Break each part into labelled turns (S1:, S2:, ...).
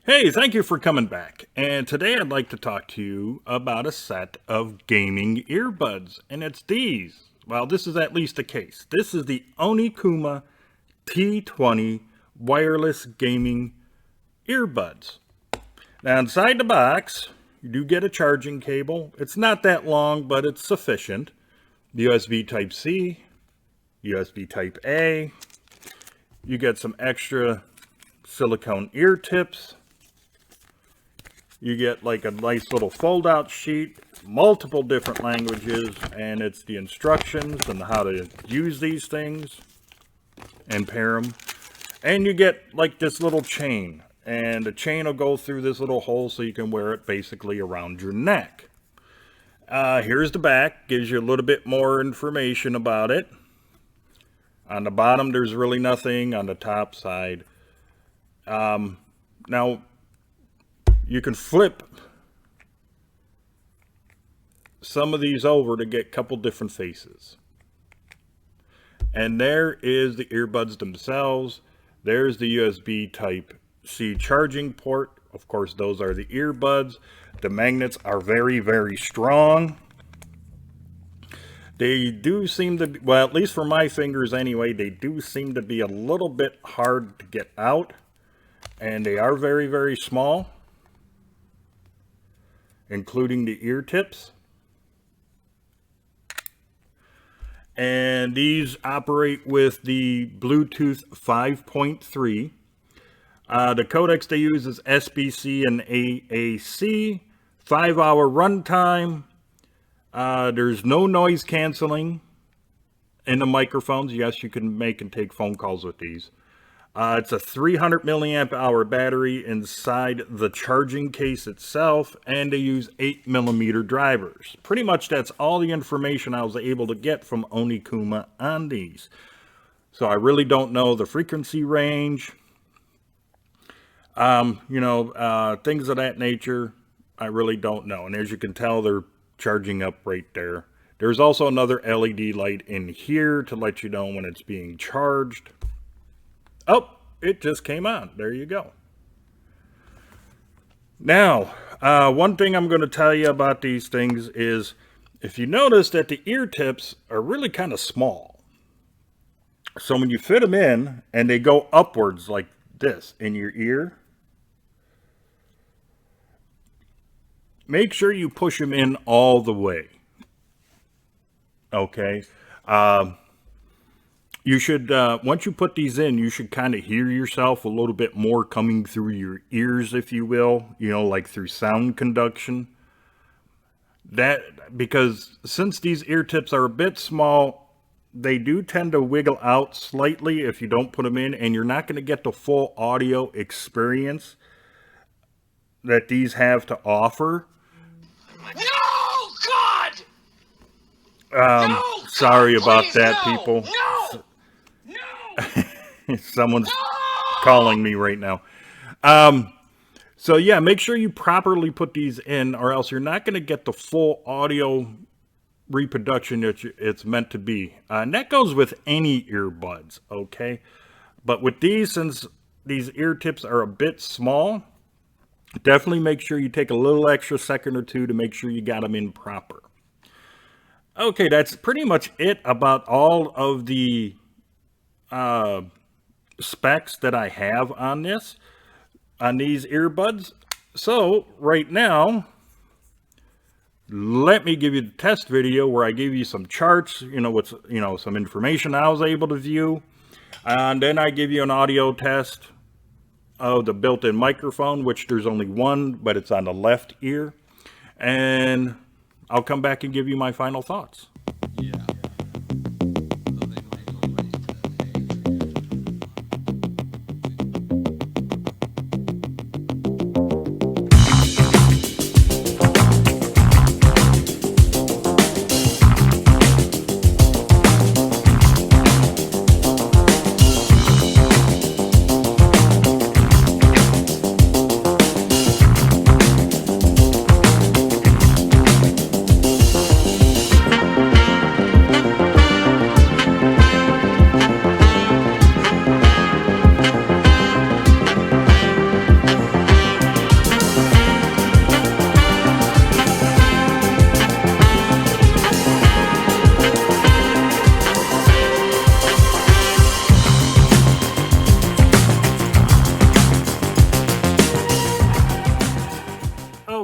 S1: Hey, thank you for coming back. And today I'd like to talk to you about a set of gaming earbuds. And it's these. Well, this is at least a case. This is the Onikuma T20 wireless gaming earbuds. Now, inside the box, you do get a charging cable. It's not that long, but it's sufficient. USB Type-C, USB Type-A. You get some extra silicone ear tips. You get like a nice little fold-out sheet, multiple different languages, and it's the instructions and how to use these things and pair them. And you get like this little chain, and the chain will go through this little hole so you can wear it basically around your neck. Here's the back, gives you a little bit more information about it. On the bottom, there's really nothing. On the top side, now you can flip some of these over to get a couple different faces. And there is the earbuds themselves. There's the USB Type-C charging port. Of course, those are the earbuds. The magnets are very, very strong. They do seem to be, well, at least for my fingers anyway, they do seem to be a little bit hard to get out. And they are very, very small, including the ear tips. And these operate with the Bluetooth 5.3. The codecs they use is SBC and AAC. 5-hour runtime. There's no noise canceling in the microphones. Yes, you can make and take phone calls with these. It's a 300 milliamp hour battery inside the charging case itself, and they use 8mm drivers. Pretty much that's all the information I was able to get from Onikuma on these. So I really don't know the frequency range, things of that nature. I really don't know. And as you can tell, they're charging up right there. There's also another LED light in here to let you know when it's being charged. Oh, it just came on. There you go. Now, one thing I'm going to tell you about these things is, if you notice that the ear tips are really kind of small. So when you fit them in and they go upwards like this in your ear, make sure you push them in all the way. Okay. You should, once you put these in, you should kind of hear yourself a little bit more coming through your ears, if you will, like through sound conduction. Because since these ear tips are a bit small, they do tend to wiggle out slightly if you don't put them in, and you're not going to get the full audio experience that these have to offer.
S2: No, God! No,
S1: sorry
S2: God,
S1: about
S2: please,
S1: that,
S2: no,
S1: people.
S2: No!
S1: Someone's calling me right now. So yeah, make sure you properly put these in, or else you're not going to get the full audio reproduction that it's meant to be. And that goes with any earbuds, okay? But with these, since these ear tips are a bit small, definitely make sure you take a little extra second or two to make sure you got them in proper. Okay, that's pretty much it about all of the specs that I have on these earbuds. So right now, let me give you the test video where I give you some charts, with some information I was able to view, and then I give you an audio test of the built-in microphone, which there's only one, but it's on the left ear, and I'll come back and give you my final thoughts.
S3: Yeah.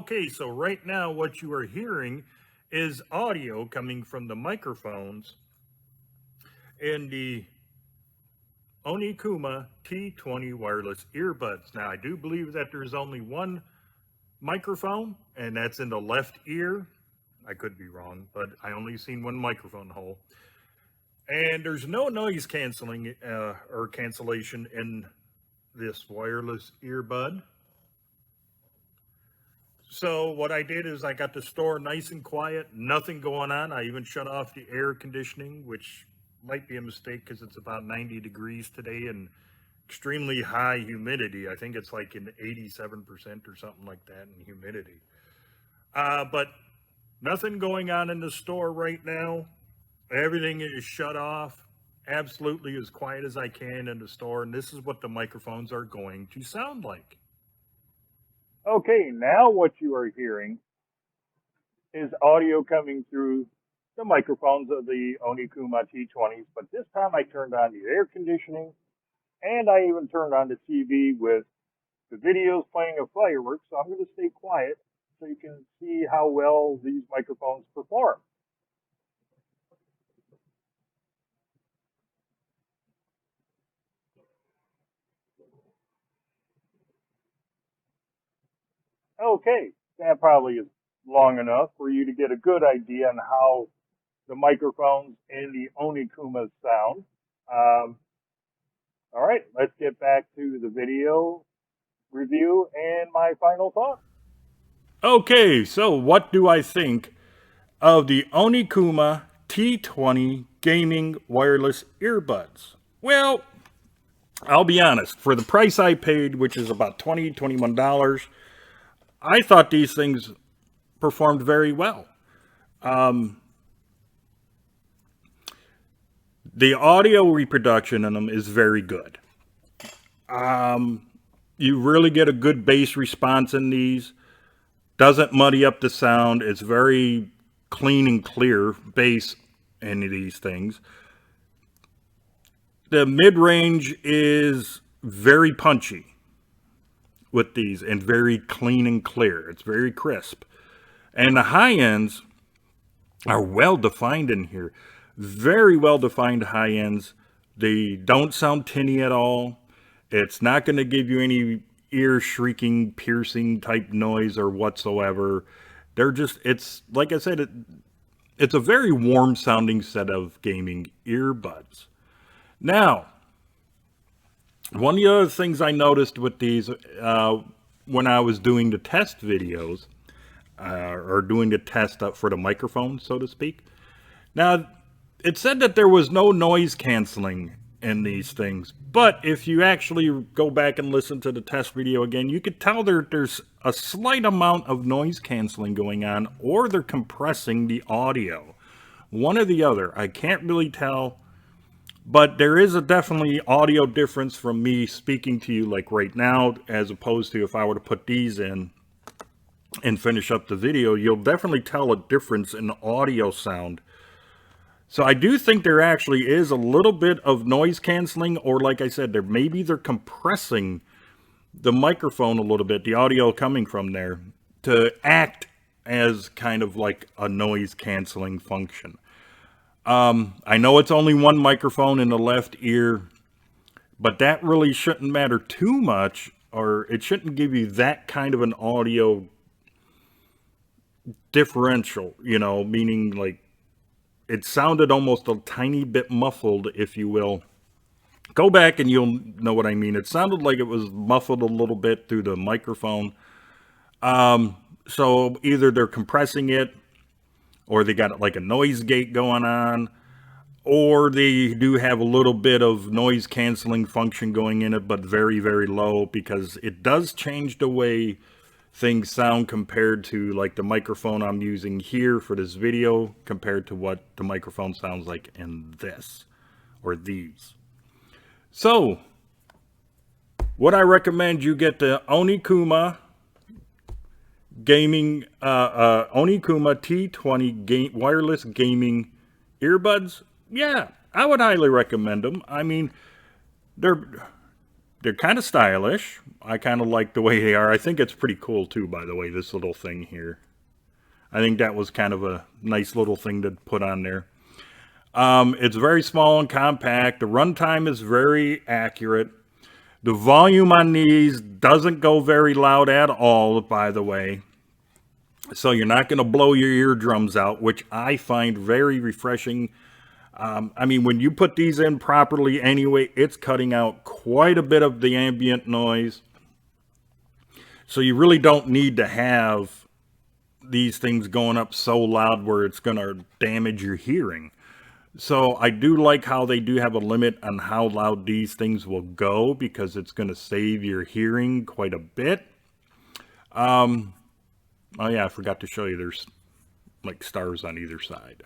S1: Okay, so right now what you are hearing is audio coming from the microphones in the Onikuma T20 wireless earbuds. Now, I do believe that there's only one microphone, and that's in the left ear. I could be wrong, but I only seen one microphone hole. And there's no noise canceling or cancellation in this wireless earbud. So what I did is I got the store nice and quiet, nothing going on. I even shut off the air conditioning, which might be a mistake because it's about 90 degrees today and extremely high humidity. I think it's like in 87% or something like that in humidity. But nothing going on in the store right now. Everything is shut off, absolutely as quiet as I can in the store. And this is what the microphones are going to sound like. Okay, now what you are hearing is audio coming through the microphones of the Onikuma T20s, but this time I turned on the air conditioning and I even turned on the TV with the videos playing of fireworks, so I'm going to stay quiet so you can see how well these microphones perform. Okay, that probably is long enough for you to get a good idea on how the microphones in the Onikuma sound. All right, let's get back to the video review and my final thoughts. Okay, so what do I think of the Onikuma T20 gaming wireless earbuds? Well, I'll be honest, for the price I paid, which is about $20, $21, I thought these things performed very well. The audio reproduction in them is very good. You really get a good bass response in these. Doesn't muddy up the sound. It's very clean and clear bass in these things. The mid-range is very punchy with these and very clean and clear. It's very crisp. And the high ends are well defined in here. Very well defined high ends. They don't sound tinny at all. It's not going to give you any ear shrieking, piercing type noise or whatsoever. They're just, it's like I said, it's a very warm sounding set of gaming earbuds. Now, one of the other things I noticed with these when I was doing the test videos, or doing the test up for the microphone, so to speak. Now, it said that there was no noise canceling in these things, but if you actually go back and listen to the test video again, you could tell there's a slight amount of noise canceling going on, or they're compressing the audio. One or the other. I can't really tell. But there is a definitely audio difference from me speaking to you like right now, as opposed to if I were to put these in and finish up the video. You'll definitely tell a difference in audio sound. So I do think there actually is a little bit of noise canceling, or like I said, maybe they're compressing the microphone a little bit, the audio coming from there, to act as kind of like a noise canceling function. I know it's only one microphone in the left ear, but that really shouldn't matter too much, or it shouldn't give you that kind of an audio differential, you know, meaning like it sounded almost a tiny bit muffled, if you will. Go back and you'll know what I mean. It sounded like it was muffled a little bit through the microphone. So either they're compressing it, or they got like a noise gate going on, or they do have a little bit of noise canceling function going in it, but very, very low, because it does change the way things sound compared to like the microphone I'm using here for this video compared to what the microphone sounds like in this or these. So what I recommend, you get the Onikuma gaming Onikuma T20 wireless gaming earbuds. Yeah, I would highly recommend them. I mean, they're kind of stylish. I kind of like the way they are. I think it's pretty cool too, by the way, this little thing here. I think that was kind of a nice little thing to put on there. It's very small and compact. The runtime is very accurate. The volume on these doesn't go very loud at all, by the way. So you're not going to blow your eardrums out, which I find very refreshing. I mean, when you put these in properly anyway, it's cutting out quite a bit of the ambient noise. So you really don't need to have these things going up so loud where it's going to damage your hearing. So I do like how they do have a limit on how loud these things will go, because it's going to save your hearing quite a bit. Oh yeah, I forgot to show you there's like stars on either side.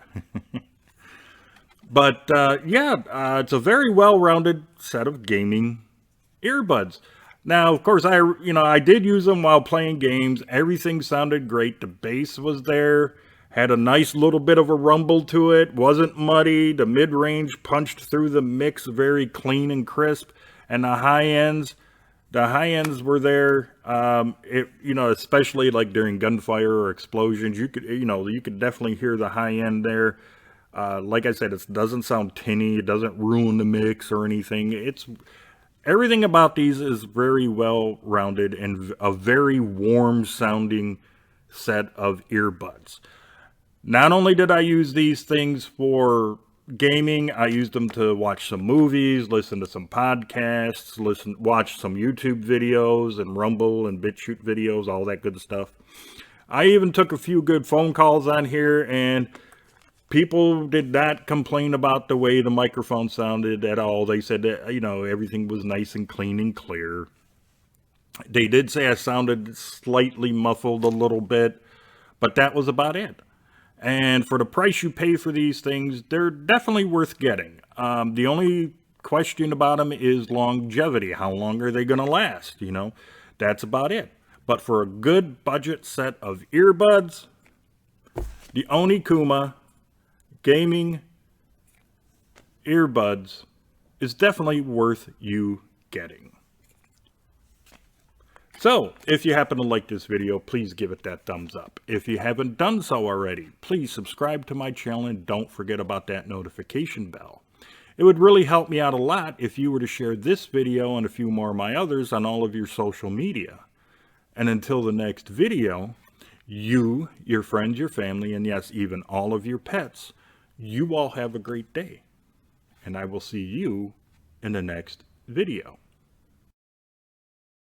S1: But it's a very well-rounded set of gaming earbuds. Now, of course, I did use them while playing games. Everything sounded great. The bass was there, had a nice little bit of a rumble to it, wasn't muddy. The mid-range punched through the mix very clean and crisp, and the high ends were there. Especially like during gunfire or explosions, you could definitely hear the high end there. Like I said, it doesn't sound tinny. It doesn't ruin the mix or anything. Everything about these is very well rounded and a very warm sounding set of earbuds. Not only did I use these things for gaming, I used them to watch some movies, listen to some podcasts, watch some YouTube videos and Rumble and BitChute videos, all that good stuff. I even took a few good phone calls on here, and people did not complain about the way the microphone sounded at all. They said that, everything was nice and clean and clear. They did say I sounded slightly muffled a little bit, but that was about it. And for the price you pay for these things, they're definitely worth getting. The only question about them is longevity. How long are they going to last? That's about it. But for a good budget set of earbuds, the Onikuma gaming earbuds is definitely worth you getting. So, if you happen to like this video, please give it that thumbs up. If you haven't done so already, please subscribe to my channel and don't forget about that notification bell. It would really help me out a lot if you were to share this video and a few more of my others on all of your social media. And until the next video, you, your friends, your family, and yes, even all of your pets, you all have a great day, and I will see you in the next video.